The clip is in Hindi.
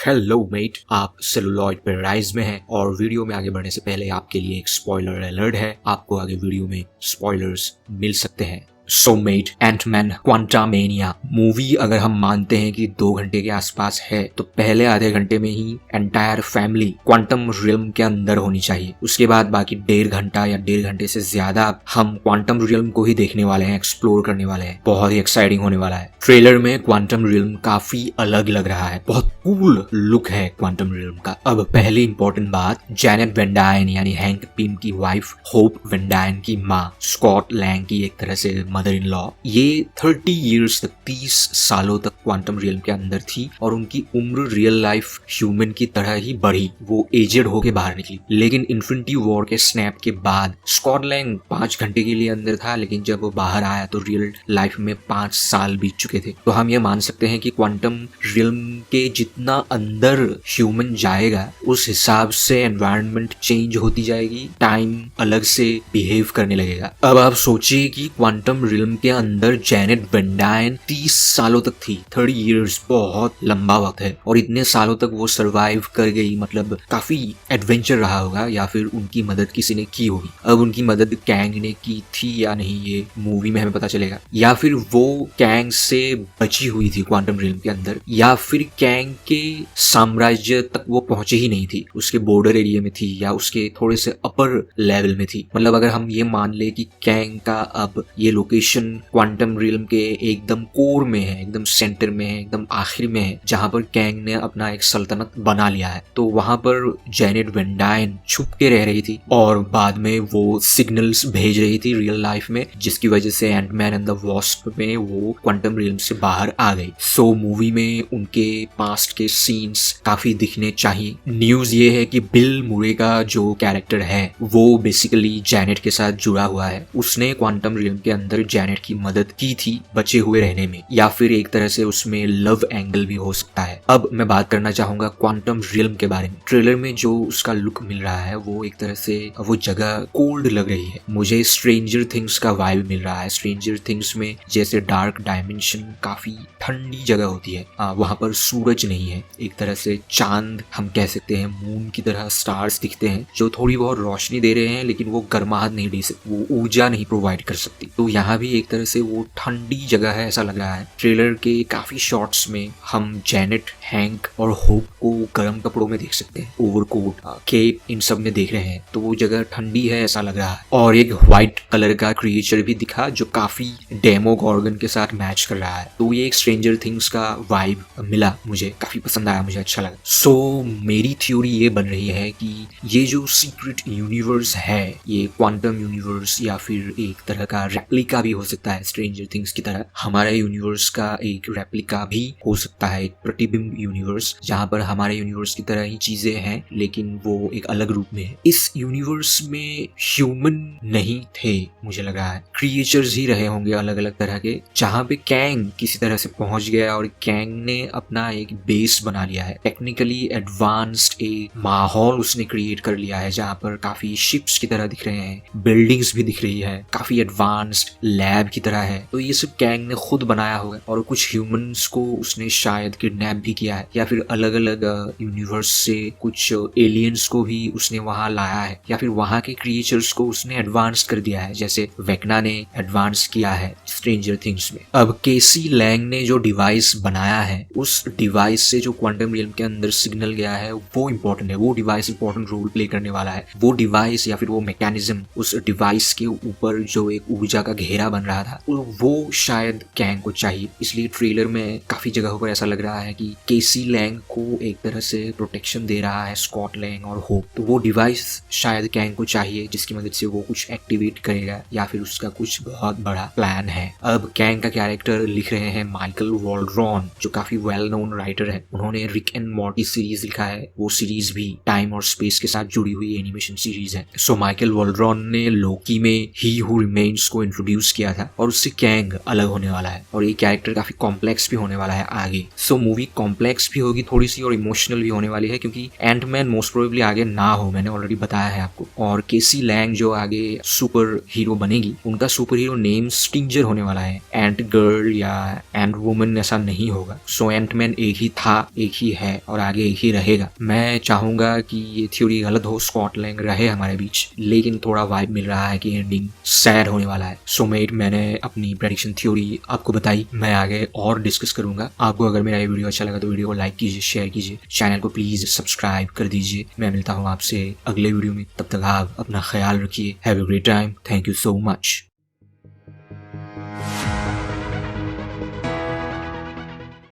हेलो मेट, आप सेलुलॉइड पैराडाइज में हैं और वीडियो में आगे बढ़ने से पहले आपके लिए एक स्पॉइलर अलर्ट है। आपको आगे वीडियो में स्पॉयलर्स मिल सकते हैं। सो मेट, एंटमैन क्वांटामेनिया मूवी अगर हम मानते हैं कि 2 घंटे के आसपास है तो पहले आधे घंटे में ही एंटायर फैमिली क्वांटम रियल्म के अंदर होनी चाहिए। उसके बाद बाकी 1.5 घंटा या 1.5 घंटे से ज्यादा हम क्वांटम रियल्म को ही देखने वाले हैं, एक्सप्लोर करने वाले हैं। बहुत ही एक्साइटिंग होने वाला है। ट्रेलर में क्वांटम रियल्म काफी अलग लग रहा है, बहुत कूल लुक है क्वांटम रियल्म का। अब पहली इंपॉर्टेंट बात, जेनेट वेन डायन यानी हैंक पिम की वाइफ होप वेन डायन की माँ स्कॉट लैंग की एक तरह से मदर इन लॉ, ये 30 इयर्स तक 30 सालों तक क्वांटम रियल्म के अंदर थी और उनकी उम्र रियल लाइफ ह्यूमन की तरह ही बढ़ी। वो एजेड होके बाहर निकली। लेकिन इन्फिनिटी वॉर के स्नैप के बाद स्कॉट लैंग 5 घंटे के लिए अंदर था, लेकिन जब वो बाहर आया तो रियल लाइफ में 5 साल बीत चुके थे। तो हम ये मान सकते हैं कि क्वांटम रियल्म के जितना अंदर ह्यूमन जाएगा उस हिसाब से एनवायरनमेंट चेंज होती जाएगी, टाइम अलग से बिहेव करने लगेगा। अब आप सोचिए कि क्वांटम रियल्म के अंदर जेनेट वेन डायन 30 सालों तक थी। 30 इयर्स बहुत लंबा वक्त है और इतने सालों तक वो सरवाइव कर गई, मतलब काफी एडवेंचर रहा होगा या फिर उनकी मदद किसी ने की होगी। अब उनकी मदद कैंग ने की थी या नहीं ये मूवी में हमें पता चलेगा, या फिर वो कैंग से बची हुई थी क्वांटम रियल्म के अंदर, या फिर कैंग के साम्राज्य तक वो पहुंचे ही नहीं थी, उसके बॉर्डर एरिया में थी या उसके थोड़े से अपर लेवल में थी। मतलब अगर हम ये मान ले कि कैंग का अब ये लोकेशन क्वांटम रियल्म के एकदम कोर में है, एकदम सेंटर में है, एकदम आखिर में है, जहां पर कैंग ने अपना एक सल्तनत बना लिया है, तो वहां पर जेनेट वेन डायन छुप के रह रही थी और बाद में वो सिग्नल्स भेज रही थी रियल लाइफ में, जिसकी वजह से एंटमैन एंड द वॉस्प में वो क्वांटम रियल्म से बाहर आ गई। सो मूवी में उनके पास्ट के सीन्स काफी दिखने चाहिए। न्यूज ये है कि बिल मुरे का जो कैरेक्टर है वो बेसिकली जेनेट के साथ जुड़ा हुआ है। उसने क्वांटम रियल्म के अंदर जेनेट की मदद की थी बचे हुए रहने में, या फिर एक तरह से उसमें लव एंगल भी हो सकता है। अब मैं बात करना चाहूंगा क्वांटम रियल्म के बारे में। ट्रेलर में जो उसका लुक मिल रहा है वो एक तरह से वो जगह कोल्ड लग रही है। मुझे स्ट्रेंजर थिंग्स का वाइब मिल रहा है। स्ट्रेंजर थिंग्स में जैसे डार्क डायमेंशन, काफी ठंडी जगह होती है, वहां पर सूरज नहीं है, एक तरह से चांद हम कह सकते हैं, मून की तरह स्टार्स दिखते हैं जो थोड़ी बहुत रोशनी दे रहे हैं, लेकिन वो गर्माहट नहीं दे सकती, वो ऊर्जा नहीं प्रोवाइड कर सकती। तो यहाँ भी एक तरह से वो ठंडी जगह है ऐसा लग रहा है। ट्रेलर के काफी शॉट्स में हम जेनेट, हैंक और होप को गर्म कपड़ों में देख सकते हैं, ओवरकोट, केप, इन सब में देख रहे हैं, तो वो जगह ठंडी है ऐसा लग रहा है। और एक व्हाइट कलर का क्रिएचर भी दिखा जो काफी डेमोगॉर्गन के साथ मैच कर रहा है। तो ये एक स्ट्रेंजर थिंग्स का वाइब मिला, मुझे काफी पसंद आया, मुझे अच्छा लगा। सो मेरी थ्योरी ये बन रही है कि ये जो सीक्रेट यूनिवर्स है, ये क्वांटम यूनिवर्स या फिर एक तरह का रेप्लिका भी हो सकता है स्ट्रेंजर थिंग्स की तरह। हमारे यूनिवर्स का एक रेप्लिका भी हो सकता है, एक प्रतिबिंब यूनिवर्स, जहां पर हमारे यूनिवर्स की तरह ही चीजें हैं लेकिन वो एक अलग रूप में है। इस यूनिवर्स में ह्यूमन नहीं थे, मुझे लग रहा है क्रिएचर्स ही रहे होंगे अलग अलग तरह के, जहां पे कैंग किसी तरह से पहुंच गया और कैंग ने अपना एक बेस बना लिया है। टेक्निकली एडवांस्ड एक माहौल उसने क्रिएट कर लिया है जहां पर काफी शिप्स की तरह दिख रहे हैं, बिल्डिंग्स भी दिख रही है, काफी एडवांस्ड लैब की तरह है। तो ये सब कैंग ने खुद बनाया होगा और कुछ ह्यूमंस को उसने शायद किडनैप भी किया है, या फिर अलग अलग यूनिवर्स से कुछ एलियंस को भी उसने वहां लाया है, या फिर वहां के क्रिएचर्स को उसने एडवांस कर दिया है जैसे वेक्ना ने एडवांस किया है स्ट्रेंजर थिंग्स में। अब केसी लैंग ने जो डिवाइस बनाया है, उस डिवाइस से जो क्वांटम रियल्म के अंदर सिग्नल गया है वो इंपॉर्टेंट है, वो डिवाइस इंपॉर्टेंट रोल प्ले करने वाला है। वो डिवाइस या फिर वो मैकेनिज्म, उस डिवाइस के ऊपर जो एक ऊर्जा का घेरा बन रहा था, वो शायद कैंग को चाहिए। इसलिए ट्रेलर में काफी जगहों पर ऐसा लग रहा है कि केसी लैंग को एक तरह से प्रोटेक्शन दे रहा है स्कॉट लैंग और होप। तो वो डिवाइस शायद कैंग को चाहिए जिसकी मदद से वो कुछ एक्टिवेट करेगा, या फिर उसका कुछ बहुत बड़ा प्लान है। अब कैंग का कैरेक्टर लिख रहे हैं माइकल वॉल्ड्रॉन, जो काफी वेल नोन राइटर है। उन्होंने रिक एंड मॉर्टी सीरीज लिखा है, वो सीरीज भी टाइम और स्पेस के साथ जुड़ी हुई एनिमेशन सीरीज है। सो माइकल वॉल्ड्रॉन ने लोकी में ही हु रिमेन्स को इंट्रोड्यूस यूज किया था और उससे कैंग अलग होने वाला है और ये कैरेक्टर काफी कॉम्प्लेक्स भी होने वाला है आगे। सो मूवी कॉम्प्लेक्स भी होगी थोड़ी सी और इमोशनल भी होने वाली है क्योंकि एंटमैन मोस्ट प्रोबेबली आगे ना हो, मैंने ऑलरेडी बताया है आपको। और केसी लैंग जो आगे सुपर हीरो बनेगी, उनका सुपर हीरो नेम स्टिंजर होने वाला है, एंट गर्ल या एंट वुमन ऐसा नहीं होगा। सो एंटमैन एक ही था, एक ही है और आगे एक ही रहेगा। मैं चाहूंगा कि ये थ्योरी गलत हो, स्कॉट लैंग रहे हमारे बीच, लेकिन थोड़ा वाइब मिल रहा है कि एंडिंग सैड होने वाला है। सो मेट, मैंने अपनी प्रेडिक्शन थ्योरी आपको बताई, मैं आगे और डिस्कस करूंगा। आपको अगर मेरा ये वीडियो अच्छा लगा तो वीडियो को लाइक कीजिए, शेयर कीजिए, चैनल को प्लीज सब्सक्राइब कर दीजिए। मैं मिलता हूँ आपसे अगले वीडियो में, तब तक आप अपना ख्याल रखिए। Have a great time, thank you so much.